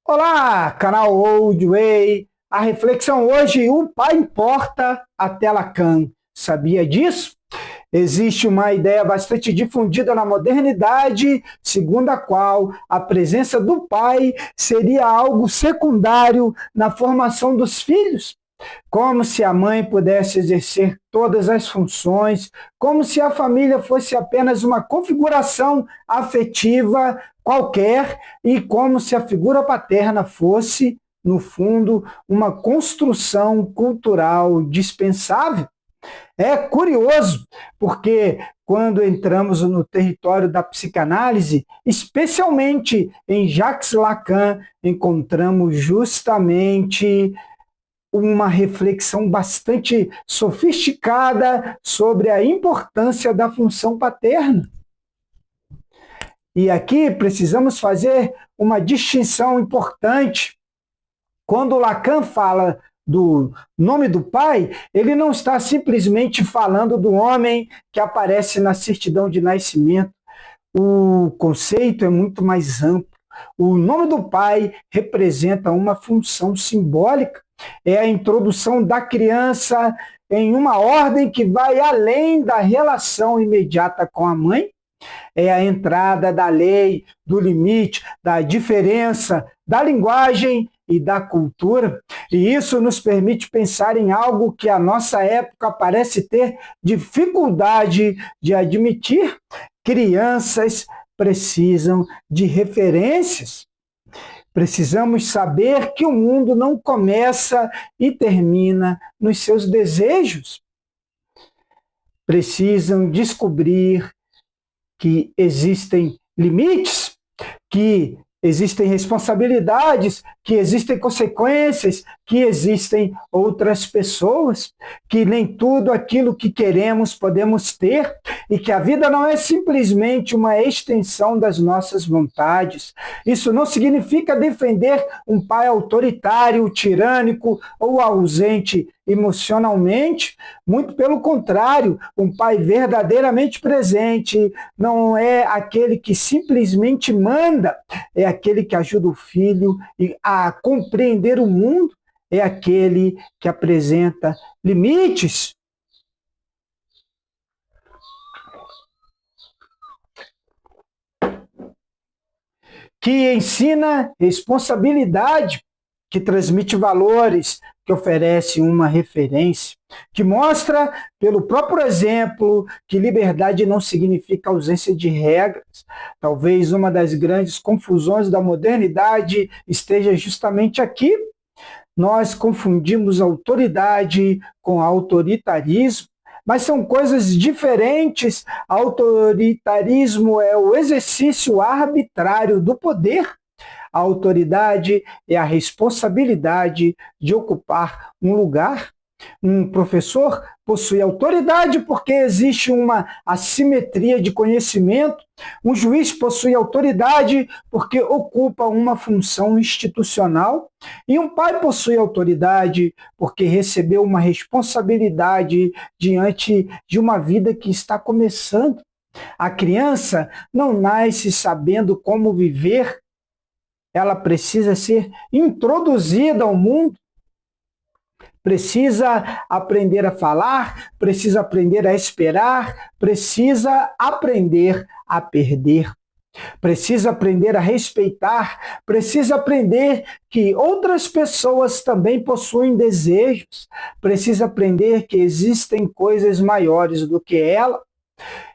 Olá, canal Old Way. A reflexão hoje, o pai importa até Lacan. Sabia disso? Existe uma ideia bastante difundida na modernidade, segundo a qual a presença do pai seria algo secundário na formação dos filhos, como se a mãe pudesse exercer todas as funções, como se a família fosse apenas uma configuração afetiva qualquer e como se a figura paterna fosse, no fundo, uma construção cultural dispensável. É curioso, porque quando entramos no território da psicanálise, especialmente em Jacques Lacan, encontramos justamente uma reflexão bastante sofisticada sobre a importância da função paterna. E aqui precisamos fazer uma distinção importante. Quando Lacan fala do nome do pai, ele não está simplesmente falando do homem que aparece na certidão de nascimento. O conceito é muito mais amplo. O nome do pai representa uma função simbólica. É a introdução da criança em uma ordem que vai além da relação imediata com a mãe. É a entrada da lei, do limite, da diferença, da linguagem e da cultura. E isso nos permite pensar em algo que a nossa época parece ter dificuldade de admitir. Crianças precisam de referências. Precisamos saber que o mundo não começa e termina nos seus desejos. Precisam descobrir que existem limites, que existem responsabilidades, que existem consequências, que existem outras pessoas, que nem tudo aquilo que queremos podemos ter e que a vida não é simplesmente uma extensão das nossas vontades. Isso não significa defender um pai autoritário, tirânico ou ausente emocionalmente, muito pelo contrário, um pai verdadeiramente presente não é aquele que simplesmente manda, é aquele que ajuda o filho a compreender o mundo, é aquele que apresenta limites. Que ensina responsabilidade, que transmite valores, que oferece uma referência, que mostra, pelo próprio exemplo, que liberdade não significa ausência de regras. Talvez uma das grandes confusões da modernidade esteja justamente aqui. Nós confundimos autoridade com autoritarismo, mas são coisas diferentes. Autoritarismo é o exercício arbitrário do poder. A autoridade é a responsabilidade de ocupar um lugar. Um professor possui autoridade porque existe uma assimetria de conhecimento. Um juiz possui autoridade porque ocupa uma função institucional. E um pai possui autoridade porque recebeu uma responsabilidade diante de uma vida que está começando. A criança não nasce sabendo como viver, ela precisa ser introduzida ao mundo, precisa aprender a falar, precisa aprender a esperar, precisa aprender a perder, precisa aprender a respeitar, precisa aprender que outras pessoas também possuem desejos, precisa aprender que existem coisas maiores do que ela.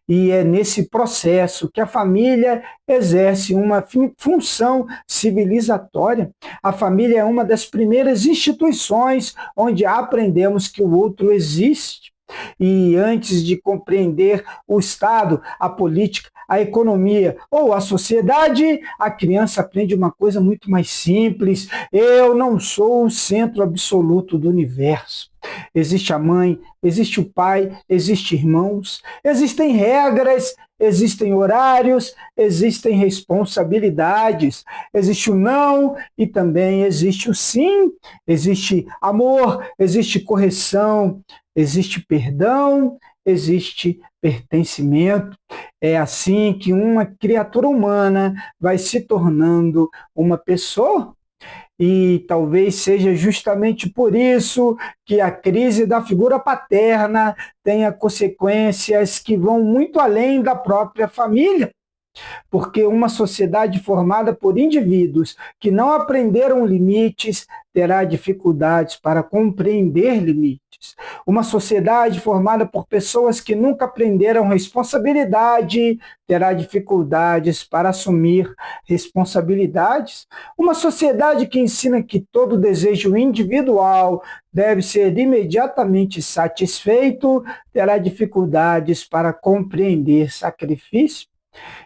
E é nesse processo que a família exerce uma função civilizatória. A família é uma das primeiras instituições onde aprendemos que o outro existe. E antes de compreender o Estado, a política, a economia ou a sociedade, a criança aprende uma coisa muito mais simples. Eu não sou o centro absoluto do universo. Existe a mãe, existe o pai, existem irmãos, existem regras, existem horários, existem responsabilidades, existe o não e também existe o sim, existe amor, existe correção, existe perdão, existe pertencimento. É assim que uma criatura humana vai se tornando uma pessoa. E talvez seja justamente por isso que a crise da figura paterna tenha consequências que vão muito além da própria família. Porque uma sociedade formada por indivíduos que não aprenderam limites terá dificuldades para compreender limites. Uma sociedade formada por pessoas que nunca aprenderam responsabilidade terá dificuldades para assumir responsabilidades. Uma sociedade que ensina que todo desejo individual deve ser imediatamente satisfeito terá dificuldades para compreender sacrifício.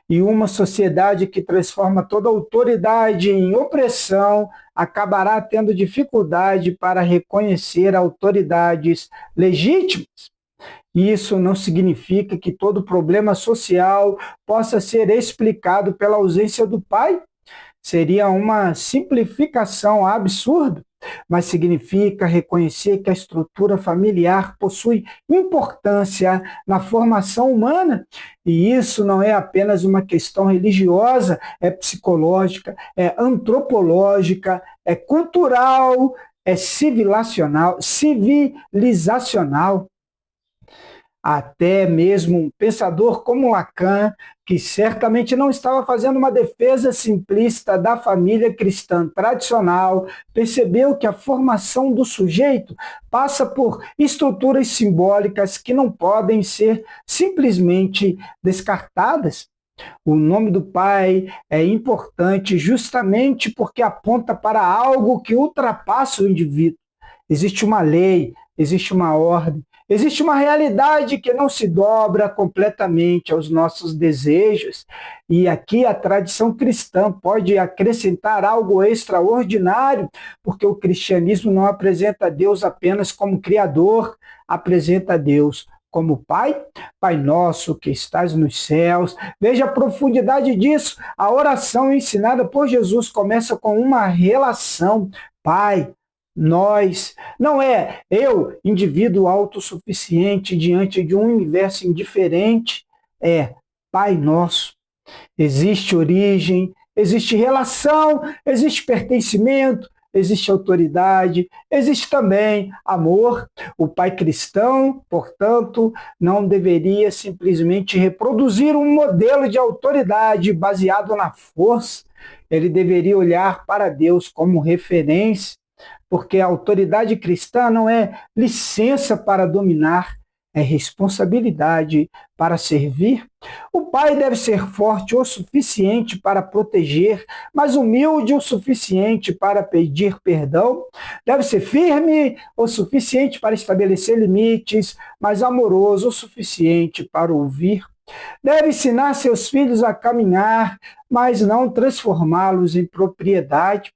E uma sociedade que transforma toda autoridade em opressão acabará tendo dificuldade para reconhecer autoridades legítimas. Isso não significa que todo problema social possa ser explicado pela ausência do pai. Seria uma simplificação absurda, mas significa reconhecer que a estrutura familiar possui importância na formação humana, e isso não é apenas uma questão religiosa, é psicológica, é antropológica, é cultural, é civilizacional. Até mesmo um pensador como Lacan, que certamente não estava fazendo uma defesa simplista da família cristã tradicional, percebeu que a formação do sujeito passa por estruturas simbólicas que não podem ser simplesmente descartadas. O nome do pai é importante justamente porque aponta para algo que ultrapassa o indivíduo. Existe uma lei, existe uma ordem, existe uma realidade que não se dobra completamente aos nossos desejos, e aqui a tradição cristã pode acrescentar algo extraordinário, porque o cristianismo não apresenta Deus apenas como Criador, apresenta Deus como Pai, Pai nosso que estás nos céus. Veja a profundidade disso. A oração ensinada por Jesus começa com uma relação. Pai, nós, não é eu, indivíduo autossuficiente diante de um universo indiferente, é Pai nosso. Existe origem, existe relação, existe pertencimento, existe autoridade, existe também amor. O pai cristão, portanto, não deveria simplesmente reproduzir um modelo de autoridade baseado na força. Ele deveria olhar para Deus como referência, porque a autoridade cristã não é licença para dominar, é responsabilidade para servir. O pai deve ser forte o suficiente para proteger, mas humilde o suficiente para pedir perdão. Deve ser firme o suficiente para estabelecer limites, mas amoroso o suficiente para ouvir. Deve ensinar seus filhos a caminhar, mas não transformá-los em propriedade,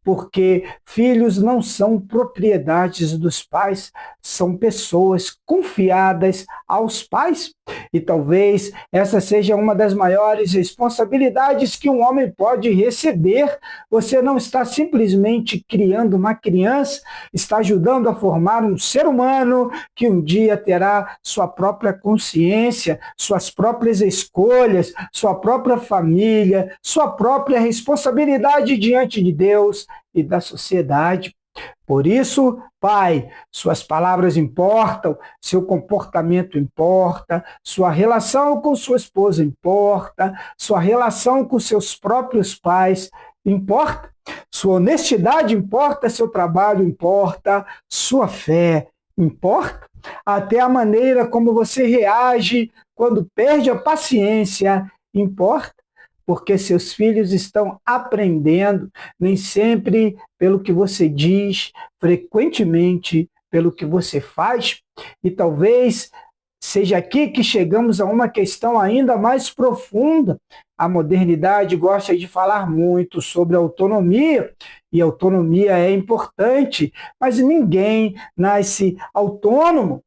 porque filhos não são propriedades dos pais, são pessoas confiadas aos pais. E talvez essa seja uma das maiores responsabilidades que um homem pode receber. Você não está simplesmente criando uma criança, está ajudando a formar um ser humano que um dia terá sua própria consciência, suas próprias escolhas, sua própria família, sua própria responsabilidade diante de Deus e da sociedade. Por isso, pai, suas palavras importam, seu comportamento importa, sua relação com sua esposa importa, sua relação com seus próprios pais importa, sua honestidade importa, seu trabalho importa, sua fé importa, até a maneira como você reage quando perde a paciência importa. Porque seus filhos estão aprendendo, nem sempre pelo que você diz, frequentemente pelo que você faz. E talvez seja aqui que chegamos a uma questão ainda mais profunda. A modernidade gosta de falar muito sobre autonomia, e autonomia é importante, mas ninguém nasce autônomo.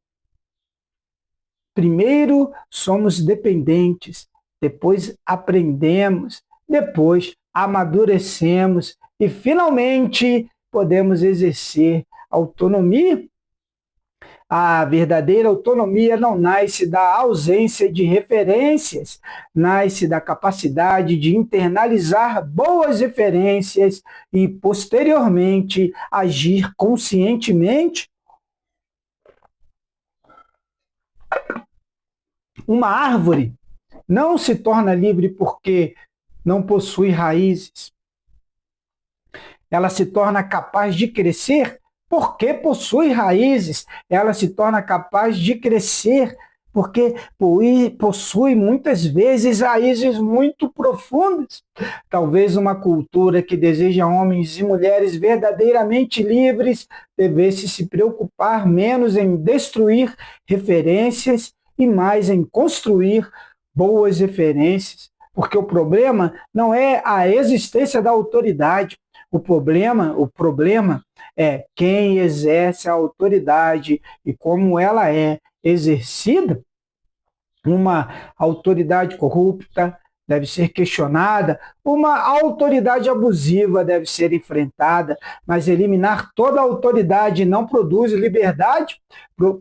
Primeiro, somos dependentes. Depois aprendemos, depois amadurecemos e finalmente podemos exercer autonomia. A verdadeira autonomia não nasce da ausência de referências, nasce da capacidade de internalizar boas referências e, posteriormente, agir conscientemente. Uma árvore não se torna livre porque não possui raízes. Ela se torna capaz de crescer porque possui raízes. Ela se torna capaz de crescer porque possui muitas vezes raízes muito profundas. Talvez uma cultura que deseja homens e mulheres verdadeiramente livres devesse se preocupar menos em destruir referências e mais em construir boas referências. Porque o problema não é a existência da autoridade. O problema é quem exerce a autoridade e como ela é exercida. Uma autoridade corrupta deve ser questionada, uma autoridade abusiva deve ser enfrentada, mas eliminar toda autoridade não produz liberdade,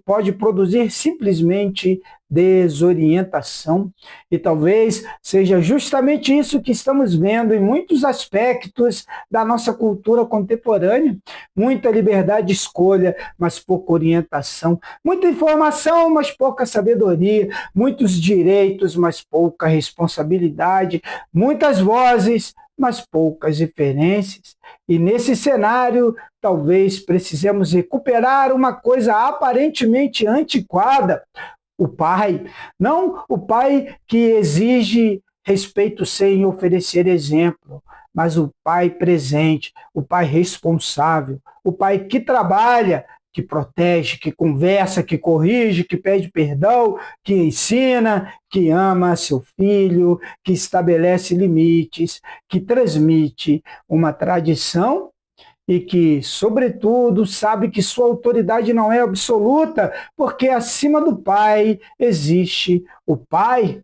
pode produzir simplesmente desorientação. E talvez seja justamente isso que estamos vendo em muitos aspectos da nossa cultura contemporânea. Muita liberdade de escolha, mas pouca orientação. Muita informação, mas pouca sabedoria. Muitos direitos, mas pouca responsabilidade. Muitas vozes, mas poucas referências. E nesse cenário, talvez precisemos recuperar uma coisa aparentemente antiquada: o pai. Não o pai que exige respeito sem oferecer exemplo, mas o pai presente, o pai responsável, o pai que trabalha, que protege, que conversa, que corrige, que pede perdão, que ensina, que ama seu filho, que estabelece limites, que transmite uma tradição e que, sobretudo, sabe que sua autoridade não é absoluta, porque acima do pai existe o pai.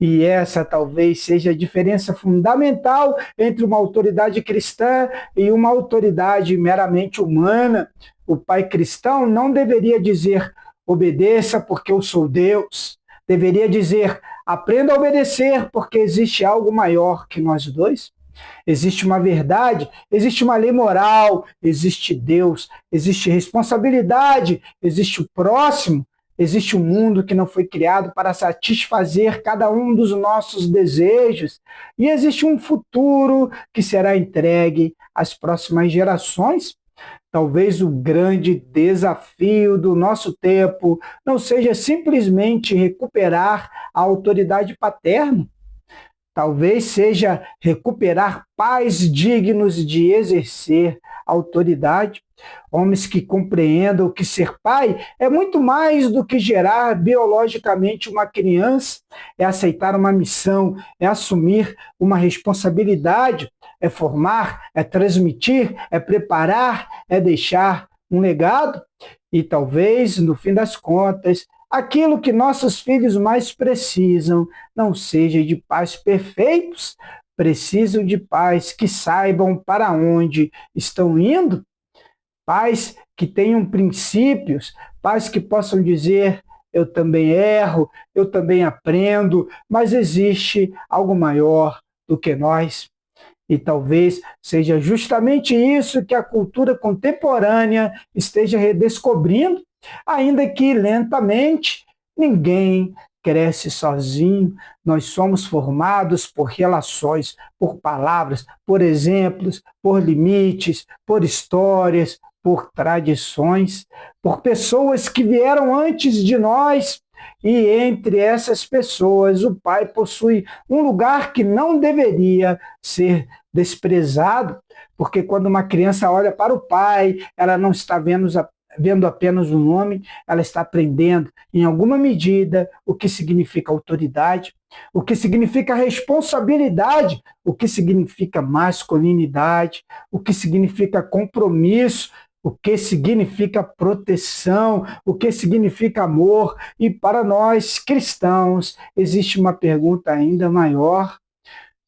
E essa talvez seja a diferença fundamental entre uma autoridade cristã e uma autoridade meramente humana. O pai cristão não deveria dizer: obedeça porque eu sou Deus. Deveria dizer: aprenda a obedecer porque existe algo maior que nós dois. Existe uma verdade, existe uma lei moral, existe Deus, existe responsabilidade, existe o próximo, existe um mundo que não foi criado para satisfazer cada um dos nossos desejos, e existe um futuro que será entregue às próximas gerações. Talvez o grande desafio do nosso tempo não seja simplesmente recuperar a autoridade paterna. Talvez seja recuperar pais dignos de exercer autoridade, homens que compreendam que ser pai é muito mais do que gerar biologicamente uma criança, é aceitar uma missão, é assumir uma responsabilidade, é formar, é transmitir, é preparar, é deixar um legado. E talvez, no fim das contas, aquilo que nossos filhos mais precisam não seja de pais perfeitos, precisam de pais que saibam para onde estão indo, pais que tenham princípios, pais que possam dizer: eu também erro, eu também aprendo, mas existe algo maior do que nós. E talvez seja justamente isso que a cultura contemporânea esteja redescobrindo, ainda que lentamente. Ninguém cresce sozinho, nós somos formados por relações, por palavras, por exemplos, por limites, por histórias, por tradições, por pessoas que vieram antes de nós. E entre essas pessoas, o pai possui um lugar que não deveria ser desprezado, porque quando uma criança olha para o pai, ela não está vendo apenas um nome, ela está aprendendo, em alguma medida, o que significa autoridade, o que significa responsabilidade, o que significa masculinidade, o que significa compromisso, o que significa proteção, o que significa amor. E para nós cristãos, existe uma pergunta ainda maior: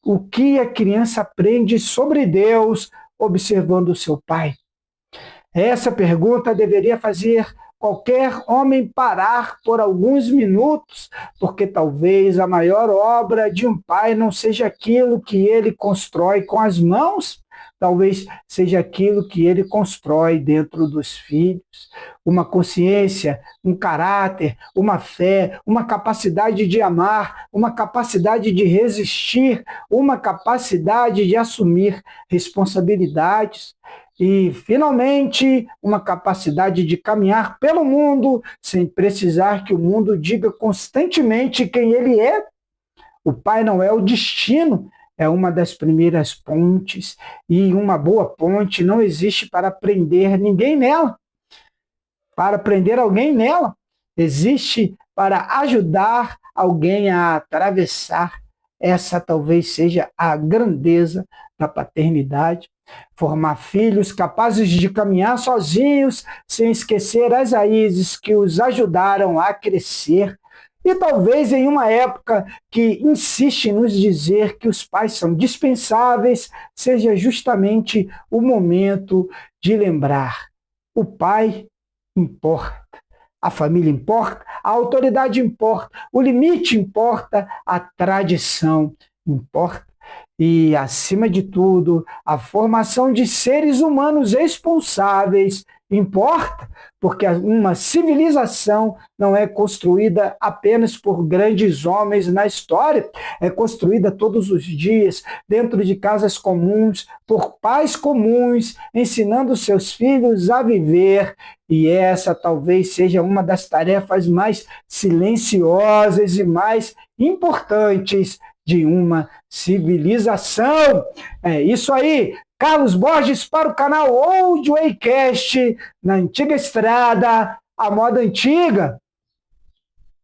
o que a criança aprende sobre Deus observando o seu pai? Essa pergunta deveria fazer qualquer homem parar por alguns minutos, porque talvez a maior obra de um pai não seja aquilo que ele constrói com as mãos, talvez seja aquilo que ele constrói dentro dos filhos. Uma consciência, um caráter, uma fé, uma capacidade de amar, uma capacidade de resistir, uma capacidade de assumir responsabilidades. E, finalmente, uma capacidade de caminhar pelo mundo sem precisar que o mundo diga constantemente quem ele é. O pai não é o destino, é uma das primeiras pontes, e uma boa ponte não existe para prender ninguém nela. Para prender alguém nela, existe para ajudar alguém a atravessar. Essa talvez seja a grandeza da paternidade. Formar filhos capazes de caminhar sozinhos, sem esquecer as raízes que os ajudaram a crescer. E talvez em uma época que insiste em nos dizer que os pais são dispensáveis, seja justamente o momento de lembrar: o pai importa, a família importa, a autoridade importa, o limite importa, a tradição importa. E, acima de tudo, a formação de seres humanos responsáveis importa, porque uma civilização não é construída apenas por grandes homens na história, é construída todos os dias, dentro de casas comuns, por pais comuns, ensinando seus filhos a viver. E essa talvez seja uma das tarefas mais silenciosas e mais importantes de uma civilização. É isso aí. Carlos Borges para o canal Old Way Cast, na antiga estrada, a moda antiga.